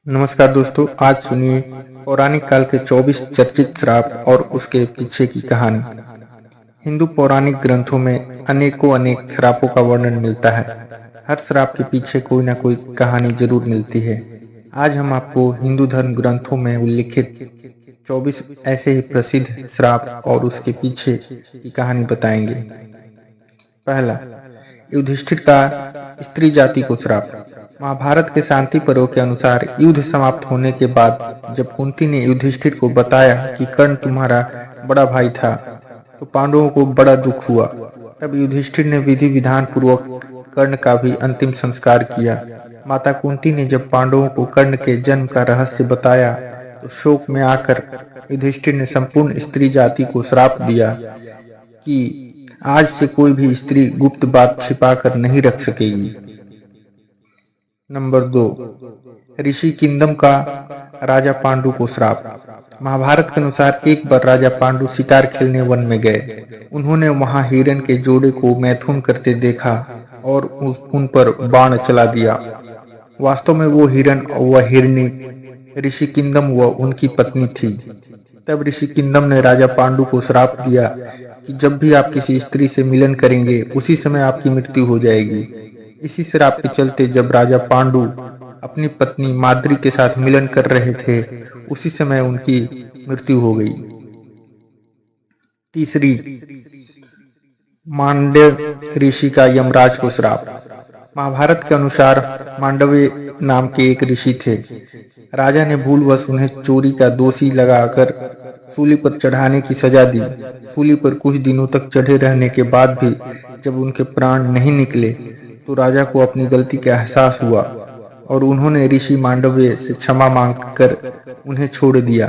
नमस्कार दोस्तों, आज सुनिए पौराणिक काल के 24 चर्चित श्राप और उसके पीछे की कहानी। हिंदू पौराणिक ग्रंथों में अनेक श्रापों का वर्णन मिलता है। हर श्राप के पीछे कोई न कोई कहानी जरूर मिलती है। आज हम आपको हिंदू धर्म ग्रंथों में उल्लिखित 24 ऐसे ही प्रसिद्ध श्राप और उसके पीछे की कहानी बताएंगे। पहला, युधिष्ठिर का स्त्री जाति को श्राप। महाभारत के शांति पर्व के अनुसार युद्ध समाप्त होने के बाद जब कुंती ने युधिष्ठिर को बताया कि कर्ण तुम्हारा बड़ा भाई था, तो पांडवों को बड़ा दुख हुआ। तब युधिष्ठिर ने विधि विधान पूर्वक कर्ण का भी अंतिम संस्कार किया। माता कुंती ने जब पांडवों को कर्ण के जन्म का रहस्य बताया, तो शोक में आकर युधिष्ठिर ने संपूर्ण स्त्री जाति को श्राप दिया कि आज से कोई भी स्त्री गुप्त बात छिपा कर नहीं रख सकेगी। नंबर 2, ऋषि किंदम का राजा पांडु को श्राप। महाभारत के अनुसार एक बार राजा पांडु शिकार खेलने वन में गए। उन्होंने वहां हिरण के जोड़े को मैथुन करते देखा और उन पर बाण चला दिया। वास्तव में वो हिरण व हिरणी ऋषि किंदम व उनकी पत्नी थी। तब ऋषि किंदम ने राजा पांडु को श्राप दिया कि जब भी आप किसी स्त्री से मिलन करेंगे, उसी समय आपकी मृत्यु हो जाएगी। इसी श्राप के चलते जब राजा पांडु अपनी पत्नी माद्री के साथ मिलन कर रहे थे, उसी समय उनकी मृत्यु हो गई। तीसरी, मांडव ऋषि का यमराज को श्राप। महाभारत के अनुसार मांडव्य नाम के एक ऋषि थे। राजा ने भूलवश उन्हें चोरी का दोषी लगाकर सूली पर चढ़ाने की सजा दी। सूली पर कुछ दिनों तक चढ़े रहने के बाद भी जब उनके प्राण नहीं निकले, तो राजा को अपनी गलती का एहसास हुआ और उन्होंने ऋषि मांडव्य से क्षमा मांगकर उन्हें छोड़ दिया।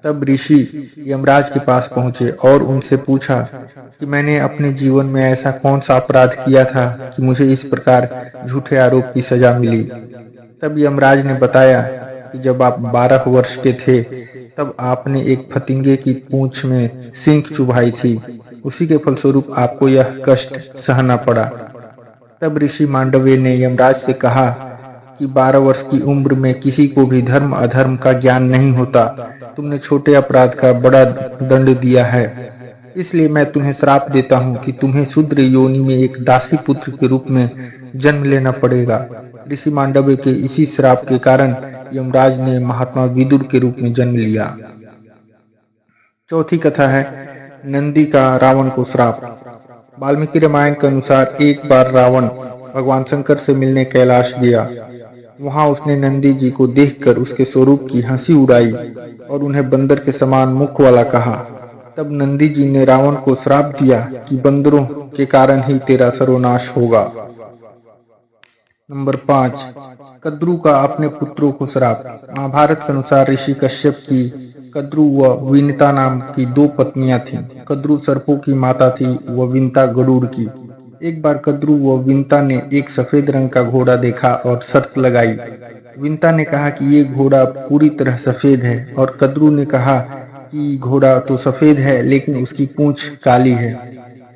तब ऋषि यमराज के पास पहुंचे और उनसे पूछा कि मैंने अपने जीवन में ऐसा कौन सा अपराध किया था कि मुझे इस प्रकार झूठे आरोप की सजा मिली। तब यमराज ने बताया कि जब आप 12 वर्ष के थे, तब आपने एक फतिंगे की पूंछ में सींग चुभाई थी। उसी के फलस्वरूप आपको यह कष्ट सहना पड़ा। तब ऋषि मांडव्य ने यमराज से कहा कि 12 वर्ष की उम्र में किसी को भी धर्म अधर्म का ज्ञान नहीं होता। तुमने छोटे अपराध का बड़ा दंड दिया है, इसलिए मैं तुम्हें श्राप देता हूँ कि तुम्हें शूद्र योनि में एक दासी पुत्र के रूप में जन्म लेना पड़ेगा। ऋषि मांडव्य के इसी श्राप के कारण यमराज ने महात्मा विदुर के रूप में जन्म लिया। चौथी कथा है नंदी का रावण को श्राप। वाल्मीकि रामायण के अनुसार एक बार रावण भगवान शंकर से मिलने कैलाश गया। वहां उसने नंदी जी को देखकर उसके स्वरूप की हंसी उड़ाई और उन्हें बंदर के समान मुख वाला कहा। तब नंदी जी ने रावण को श्राप दिया कि बंदरों के कारण ही तेरा सर्वनाश होगा। नंबर 5, कद्रु का अपने पुत्रों को श्राप। महाभारत के अनुसार ऋषि कश्यप की कद्रु व विनता नाम की 2 पत्नियां थीं। कद्रु सर्पों की माता थी व विनता गरुड़ की। एक बार कद्रु व विनता ने एक सफेद रंग का घोड़ा देखा और शर्त लगाई। विनता ने कहा कि ये घोड़ा पूरी तरह सफेद है और कद्रु ने कहा कि घोड़ा तो सफेद है लेकिन उसकी पूंछ काली है।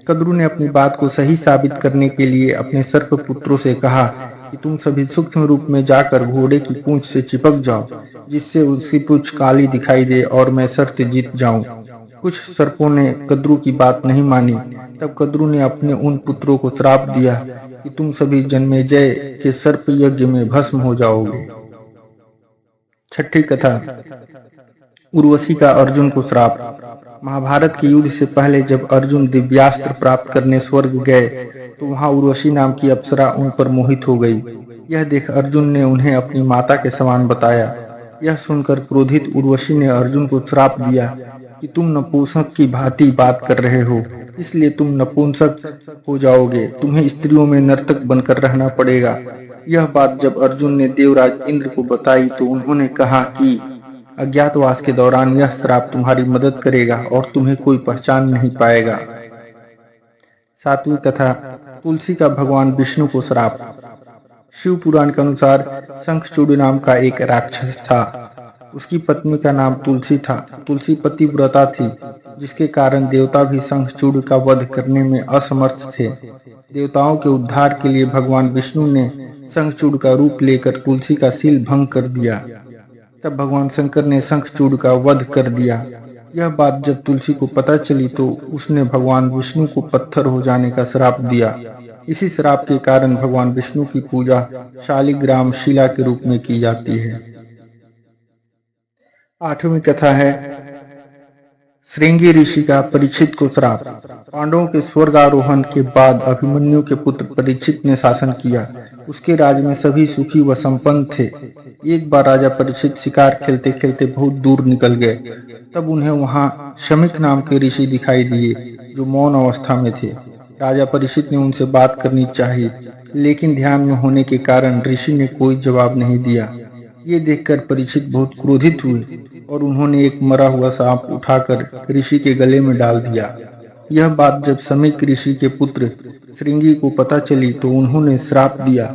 कद्रु ने अपनी बात को सही साबित करने के लिए अपने सर्प पुत्रों से कहा कि तुम सभी सूक्ष्म रूप में जाकर घोड़े की पूंछ से चिपक जाओ, जिससे उसकी पूंछ काली दिखाई दे और मैं शर्त जीत जाऊं। कुछ सर्पों ने कद्रु की बात नहीं मानी। तब कद्रु ने अपने उन पुत्रों को श्राप दिया कि तुम सभी जन्मेजय के सर्प यज्ञ में भस्म हो जाओगे। छठी कथा उर्वशी का अर्जुन को श्राप। महाभारत के युद्ध से पहले जब अर्जुन दिव्यास्त्र प्राप्त करने स्वर्ग गए, तो वहां उर्वशी नाम की अप्सरा उन पर मोहित हो गई। यह देख अर्जुन ने उन्हें अपनी माता के समान बताया। यह सुनकर क्रोधित उर्वशी ने अर्जुन को श्राप दिया कि तुम नपुंसक की भांति बात कर रहे हो, इसलिए तुम नपुंसक हो जाओगे। तुम्हें स्त्रियों में नर्तक बनकर रहना पड़ेगा। यह बात जब अर्जुन ने देवराज इंद्र को बताई, तो उन्होंने कहा कि अज्ञातवास के दौरान यह श्राप तुम्हारी मदद करेगा और तुम्हें कोई पहचान नहीं पाएगा। 7वीं कथा तुलसी का भगवान विष्णु को श्राप। शिव पुराण के अनुसार शंखचूड़ नाम का एक राक्षस था। उसकी पत्नी का नाम तुलसी था। तुलसी पतिव्रता थी, जिसके कारण देवता भी शंखचूड़ का वध करने में असमर्थ थे। देवताओं के उद्धार के लिए भगवान विष्णु ने शंखचूड़ का रूप लेकर तुलसी का सील भंग कर दिया। तब भगवान शंकर ने शंखचूड़ का वध कर दिया। यह बात जब तुलसी को पता चली तो उसने भगवान विष्णु को पत्थर हो जाने का श्राप दिया। इसी श्राप के कारण भगवान विष्णु की पूजा शालिग्राम शिला के रूप में की जाती है। आठवीं कथा है श्रृंगी ऋषि का परीक्षित को श्राप। पांडवों के स्वर्गारोहण के बाद अभिमन्यु के पुत्र परीक्षित ने शासन किया। उसके राज्य में सभी सुखी व संपन्न थे। एक बार राजा परीक्षित शिकार खेलते खेलते बहुत दूर निकल गए। तब उन्हें वहां शमिक नाम के ऋषि दिखाई दिए जो मौन अवस्था में थे। राजा परीक्षित ने उनसे बात करनी चाहिए, लेकिन ध्यान में होने के कारण ऋषि ने कोई जवाब नहीं दिया। ये देखकर परीक्षित बहुत क्रोधित हुए और उन्होंने एक मरा हुआ सांप उठाकर ऋषि के गले में डाल दिया। यह बात जब शमीक ऋषि के पुत्र श्रृंगी को पता चली तो उन्होंने श्राप दिया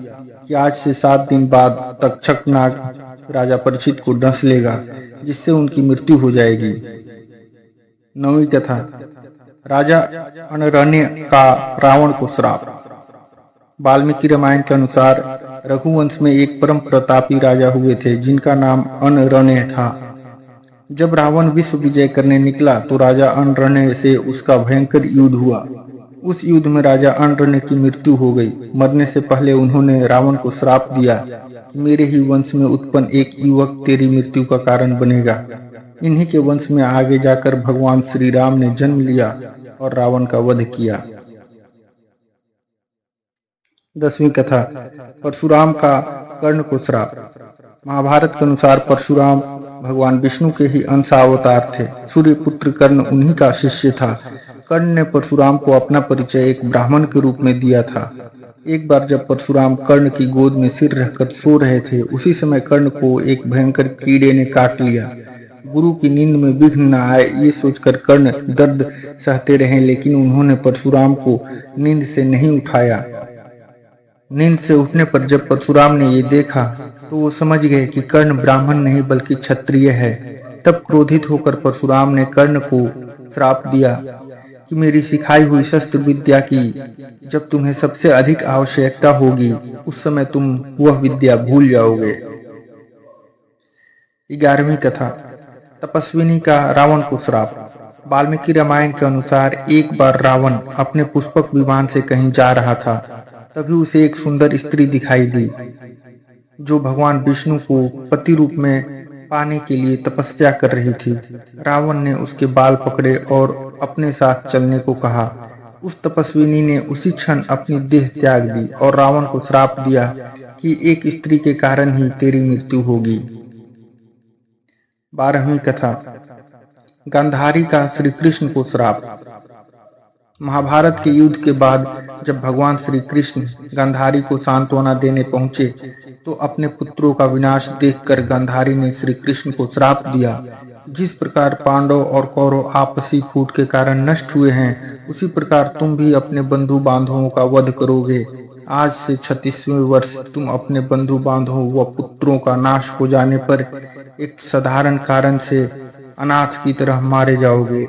कि आज से 7 दिन बाद तक्षक नाग राजा परीक्षित को डस लेगा, जिससे उनकी मृत्यु हो जाएगी। 9वीं कथा राजा अनरण्य का रावण को श्राप। वाल्मीकि रामायण के अनुसार रघुवंश में एक परम प्रतापी राजा हुए थे जिनका नाम अनरण्य था। जब रावण विश्व विजय करने निकला तो राजा अनरण्य से उसका भयंकर युद्ध हुआ। उस युद्ध में राजा अनरण्य की मृत्यु हो गई। मरने से पहले उन्होंने रावण को श्राप दिया कि मेरे ही वंश में उत्पन्न एक युवक तेरी मृत्यु का कारण बनेगा। इन्हीं के वंश में आगे जाकर भगवान श्री राम ने जन्म लिया और रावण का वध किया। 10वीं कथा परशुराम का कर्ण को श्राप। महाभारत के अनुसार परशुराम भगवान विष्णु के ही अंश अवतार थे। सूर्य पुत्र कर्ण उन्हीं का शिष्य था। कर्ण ने परशुराम को अपना परिचय एक ब्राह्मण के रूप में दिया था। एक बार जब परशुराम कर्ण की गोद में सिर रखकर सो रहे थे, उसी समय कर्ण को एक भयंकर कीड़े ने काट लिया। गुरु की नींद में विघ्न न आए ये सोचकर कर्ण दर्द सहते रहे, लेकिन उन्होंने परशुराम को नींद से नहीं उठाया। नींद से उठने पर जब परशुराम ने ये देखा तो वो समझ गए कि कर्ण ब्राह्मण नहीं बल्कि क्षत्रिय है। तब क्रोधित होकर परशुराम ने कर्ण को श्राप दिया कि मेरी सिखाई हुई शस्त्र विद्या की जब तुम्हें सबसे अधिक आवश्यकता होगी उस समय तुम वह विद्या भूल जाओगे। 11वीं कथा तपस्विनी का रावण को श्राप। वाल्मीकि रामायण के अनुसार एक बार रावण अपने पुष्पक विमान से कहीं जा रहा था। तभी उसे एक सुंदर स्त्री दिखाई दी जो भगवान विष्णु को पति रूप में पाने के लिए तपस्या कर रही थी। रावण ने उसके बाल पकड़े और अपने साथ चलने को कहा। उस तपस्विनी ने उसी क्षण अपनी देह त्याग दी और रावण को श्राप दिया कि एक स्त्री के कारण ही तेरी मृत्यु होगी। 12वीं कथा गांधारी का श्री कृष्ण को श्राप। महाभारत के युद्ध के बाद जब भगवान श्री कृष्ण गांधारी को सांत्वना देने पहुंचे तो अपने पुत्रों का विनाश देखकर गांधारी ने श्री कृष्ण को श्राप दिया। जिस प्रकार पांडव और कौरव आपसी फूट के कारण नष्ट हुए हैं, उसी प्रकार तुम भी अपने बंधु बांधवों का वध करोगे। आज से 36वें वर्ष तुम अपने बंधु बांधवों व पुत्रों का नाश हो जाने पर एक साधारण कारण से अनाथ की तरह मारे जाओगे।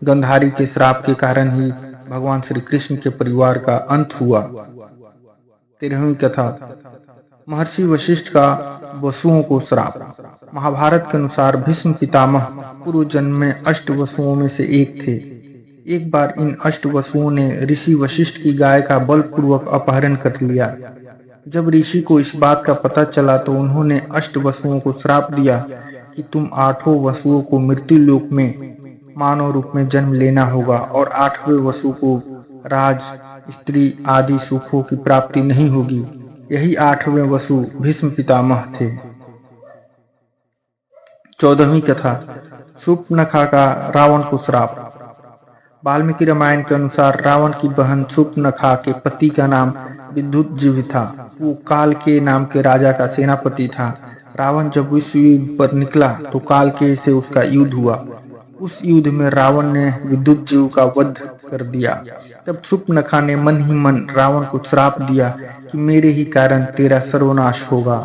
गांधारी के श्राप के कारण ही भगवान श्री कृष्ण के परिवार का अंत हुआ। 13वीं कथा महर्षि वशिष्ठ का वसुओं को श्राप। महाभारत के अनुसार भीष्म पितामह पूर्व जन्म में 8 वसुओं में से एक थे। एक बार इन 8 वसुओं ने ऋषि वशिष्ठ की गाय का बलपूर्वक अपहरण कर लिया। जब ऋषि को इस बात का पता चला तो उन्होंने 8 वसुओं को श्राप दिया कि तुम 8 वसुओं को मृत्यु लोक में मानव रूप में जन्म लेना होगा और 8वें वसु को राज, स्त्री आदि सुखों की प्राप्ति नहीं होगी। यही 8वें वसु भीष्म पितामह थे। 14वीं कथा शूर्पणखा का रावण को श्राप। वाल्मीकि रामायण के अनुसार रावण की बहन शूर्पणखा के पति का नाम विद्युतजिह्व था। वो काल के नाम के राजा का सेनापति था। रावण जब विश्व युद्ध पर निकला तो काल के से उसका युद्ध हुआ। उस युद्ध में रावण ने विद्युतजिह्व का वध कर दिया। तब शूर्पणखा ने मन ही मन रावण को श्राप दिया कि मेरे ही कारण तेरा सर्वनाश होगा।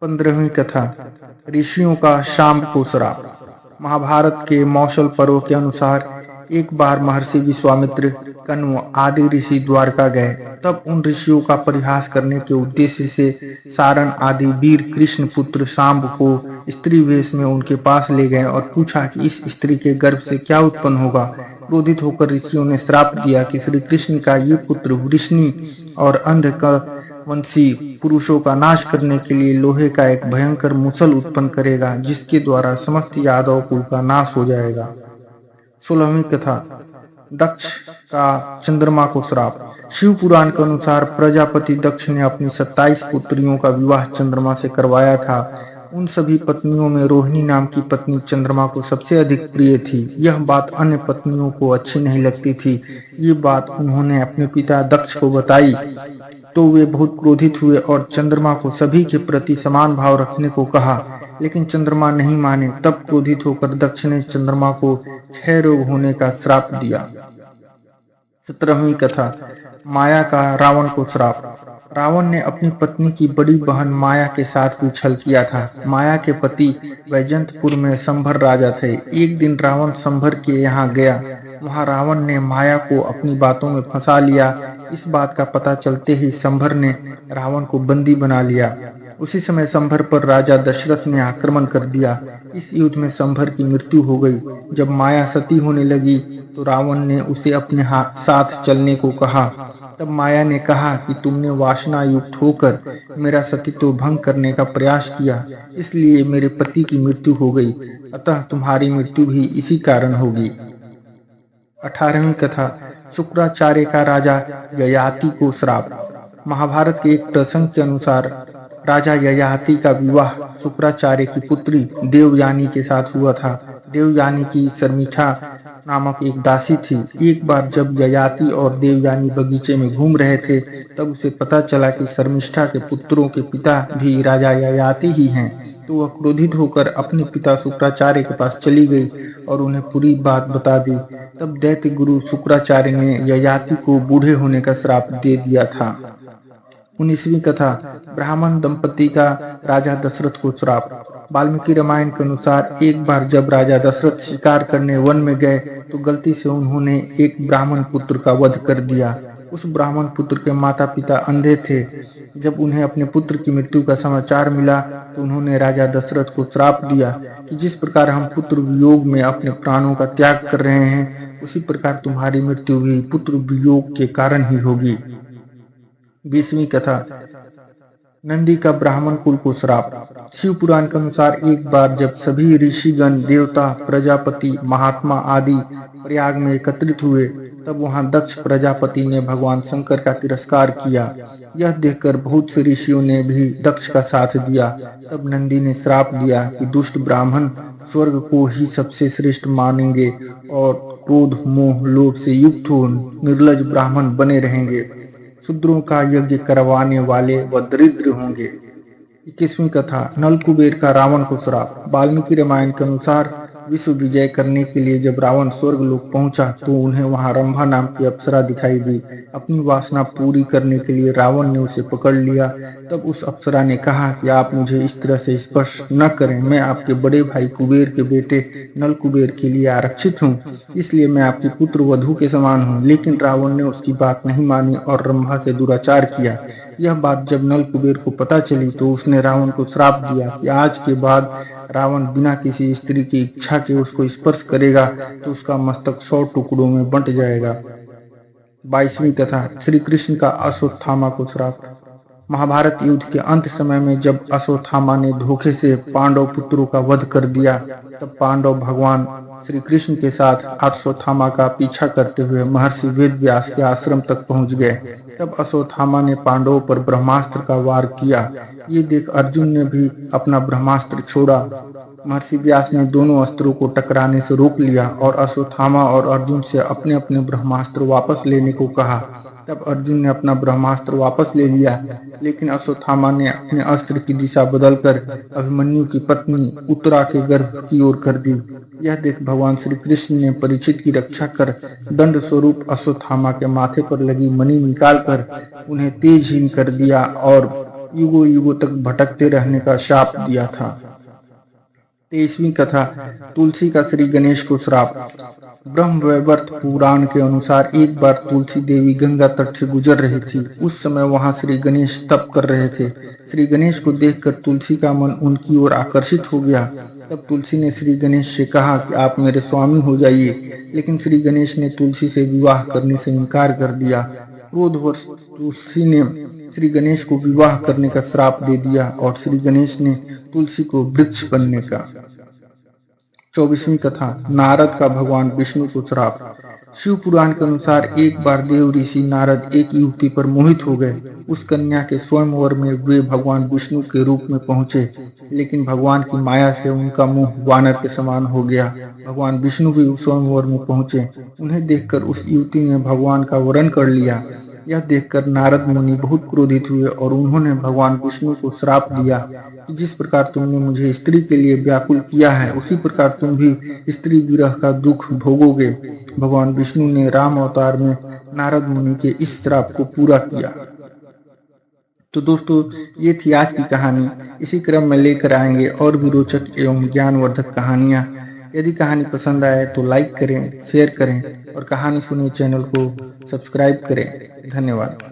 15वीं कथा ऋषियों का शांब को श्राप। महाभारत के मौसल पर्व के अनुसार एक बार महर्षि विश्वामित्र, कण्व आदि ऋषि द्वारका गए। तब उन ऋषियों का परिहास करने के उद्देश्य से सारण आदि वीर कृष्ण पुत्र शांब को स्त्री वेश में उनके पास ले गए और पूछा कि इस स्त्री के गर्भ से क्या उत्पन्न होगा। क्रोधित होकर ऋषियों ने श्राप दिया कि श्री कृष्ण का ये पुत्र वृष्णि और अंधकवंशी पुरुषों का नाश करने के लिए लोहे का एक भयंकर मुसल उत्पन्न करेगा, जिसके द्वारा समस्त यादव कुल का नाश हो जाएगा। 16वीं कथा, दक्ष का चंद्रमा को श्राप। शिव पुराण के अनुसार प्रजापति दक्ष ने अपनी 27 पुत्रियों का विवाह चंद्रमा से करवाया था। उन सभी पत्नियों में रोहिणी नाम की पत्नी चंद्रमा को सबसे अधिक प्रिय थी। यह बात अन्य पत्नियों को अच्छी नहीं लगती थी। ये बात उन्होंने अपने पिता दक्ष को बताई तो वे बहुत क्रोधित हुए और चंद्रमा को सभी के प्रति समान भाव रखने को कहा, लेकिन चंद्रमा नहीं माने। तब क्रोधित होकर दक्ष ने चंद्रमा को क्षय रोग होने का श्राप दिया। 17वीं कथा, माया का रावण को श्राप। रावण ने अपनी पत्नी की बड़ी बहन माया के साथ भी छल किया था। माया के पति वैजंतपुर में संभर राजा थे। एक दिन रावण संभर के यहाँ गया। वहाँ रावण ने माया को अपनी बातों में फंसा लिया। इस बात का पता चलते ही संभर ने रावण को बंदी बना लिया। उसी समय संभर पर राजा दशरथ ने आक्रमण कर दिया। इस युद्ध में संभर की मृत्यु हो गई। जब माया सती होने लगी तो रावण ने उसे अपने साथ चलने को कहा। तब माया ने कहा कि तुमने वासना युक्त होकर मेरा सतीत्व भंग करने का प्रयास किया, इसलिए मेरे पति की मृत्यु हो गई, अतः तुम्हारी मृत्यु भी इसी कारण होगी। 18वीं कथा, शुक्राचार्य का राजा ययाति को श्राप। महाभारत के एक प्रसंग के अनुसार राजा ययाति का विवाह शुक्राचार्य की पुत्री देवयानी के साथ हुआ था। देवयानी की शर्मिष्ठा नामक एक दासी थी। एक बार जब ययाति और देवयानी बगीचे में घूम रहे थे, तब उसे पता चला कि शर्मिष्ठा के पुत्रों के पिता भी राजा ययाति ही हैं। तो वह क्रोधित होकर अपने पिता शुक्राचार्य के पास चली गई और उन्हें पूरी बात बता दी। तब दैत्य गुरु शुक्राचार्य ने ययाति को बूढ़े होने का श्राप दे दिया था। 19वीं कथा, ब्राह्मण दंपति का राजा दशरथ को श्राप। वाल्मीकि रामायण के अनुसार एक बार जब राजा दशरथ शिकार करने वन में गए तो गलती से उन्होंने एक ब्राह्मण पुत्र का वध कर दिया। उस ब्राह्मण पुत्र के माता पिता अंधे थे। जब उन्हें अपने पुत्र की मृत्यु का समाचार मिला तो उन्होंने राजा दशरथ को श्राप दिया कि जिस प्रकार हम पुत्र वियोग में अपने प्राणों का त्याग कर रहे हैं, उसी प्रकार तुम्हारी मृत्यु भी पुत्र वियोग के कारण ही होगी। 20वीं कथा, नंदी का ब्राह्मण कुल को श्राप। शिव पुराण के अनुसार एक बार जब सभी ऋषिगण, देवता, प्रजापति, महात्मा आदि प्रयाग में एकत्रित हुए, तब वहां दक्ष प्रजापति ने भगवान शंकर का तिरस्कार किया। यह देखकर बहुत से ऋषियों ने भी दक्ष का साथ दिया। तब नंदी ने श्राप दिया कि दुष्ट ब्राह्मण स्वर्ग को ही सबसे श्रेष्ठ मानेंगे और क्रोध, मोह, लोभ से युक्त हो निर्लज ब्राह्मण बने रहेंगे। शूद्रों का यज्ञ करवाने वाले व दरिद्र होंगे। 21वीं कथा, नल कुबेर का रावण को श्राप। वाल्मीकि रामायण के अनुसार विश्व विजय करने के लिए जब रावण स्वर्ग लोक पहुंचा तो उन्हें वहां रंभा नाम की अप्सरा दिखाई दी। अपनी वासना पूरी करने के लिए रावण ने उसे पकड़ लिया। तब उस अप्सरा ने कहा कि आप मुझे इस तरह से स्पर्श न करें, मैं आपके बड़े भाई कुबेर के बेटे नल कुबेर के लिए आरक्षित हूँ, इसलिए मैं आपकी पुत्र वधू के समान हूँ। लेकिन रावण ने उसकी बात नहीं मानी और रंभा से दुराचार किया। यह बात जब नल कुबेर को पता चली तो उसने रावण को श्राप दिया कि आज के बाद रावण बिना किसी स्त्री की इच्छा के उसको स्पर्श करेगा तो उसका मस्तक 100 टुकड़ों में बंट जाएगा। 22वीं कथा, श्री कृष्ण का अश्वत्थामा को श्राप। महाभारत युद्ध के अंत समय में जब अश्वत्थामा ने धोखे से पांडव पुत्रों का वध कर दिया, तब पांडव भगवान श्री कृष्ण के साथ अश्वत्थामा का पीछा करते हुए महर्षि वेदव्यास के आश्रम तक पहुंच गए। तब अश्वत्थामा ने पांडवों पर ब्रह्मास्त्र का वार किया। ये देख अर्जुन ने भी अपना ब्रह्मास्त्र छोड़ा। महर्षि व्यास ने दोनों अस्त्रों को टकराने से रोक लिया और अश्वत्थामा और अर्जुन से अपने अपने ब्रह्मास्त्र वापस लेने को कहा। तब अर्जुन ने अपना ब्रह्मास्त्र वापस ले लिया, लेकिन अश्वत्थामा ने अपने अस्त्र की दिशा बदलकर अभिमन्यु की पत्नी उत्तरा के गर्भ की ओर कर दी। यह देख भगवान श्री कृष्ण ने परीक्षित की रक्षा कर दंड स्वरूप अश्वत्थामा के माथे पर लगी मणि निकालकर उन्हें तेजहीन कर दिया और युगों युगों तक भटकते रहने का शाप दिया था। 23वीं कथा तुलसी का श्री गणेश को श्राप। ब्रह्मवैवर्त पुराण के अनुसार एक बार तुलसी देवी गंगा तट से गुजर रही थी। उस समय वहां श्री गणेश तप कर रहे थे। श्री गणेश को देखकर तुलसी का मन उनकी ओर आकर्षित हो गया। तब तुलसी ने श्री गणेश से कहा कि आप मेरे स्वामी हो जाइए, लेकिन श्री गणेश ने तुलसी से विवाह करने से इनकार कर दिया। क्रोधवश तुलसी ने श्री गणेश को विवाह करने का श्राप दे दिया और श्री गणेश ने तुलसी को वृक्ष बनने का। 24वीं कथा नारद का भगवान विष्णु को श्राप। शिव पुराण के अनुसार एक बार देव ऋषि नारद एक युवती पर मोहित हो गए। उस कन्या के स्वयंवर में वे भगवान विष्णु के रूप में पहुंचे, लेकिन भगवान की माया से उनका मुंह वानर के समान हो गया। भगवान विष्णु भी उस स्वयंवर में पहुंचे। उन्हें देखकर उस युवती ने भगवान का वरण कर लिया। यह देखकर नारद मुनि बहुत क्रोधित हुए और उन्होंने भगवान विष्णु को श्राप दिया कि जिस प्रकार तुमने मुझे स्त्री के लिए व्याकुल किया है, उसी प्रकार तुम भी स्त्री विरह का दुख भोगोगे। भगवान विष्णु ने राम अवतार में नारद मुनि के इस श्राप को पूरा किया। तो दोस्तों, ये थी आज की कहानी। इसी क्रम में लेकर आएंगे और भी रोचक एवं ज्ञानवर्धक कहानियां। यदि कहानी पसंद आए तो लाइक करें, शेयर करें और कहानी सुनिए चैनल को सब्सक्राइब करें। धन्यवाद।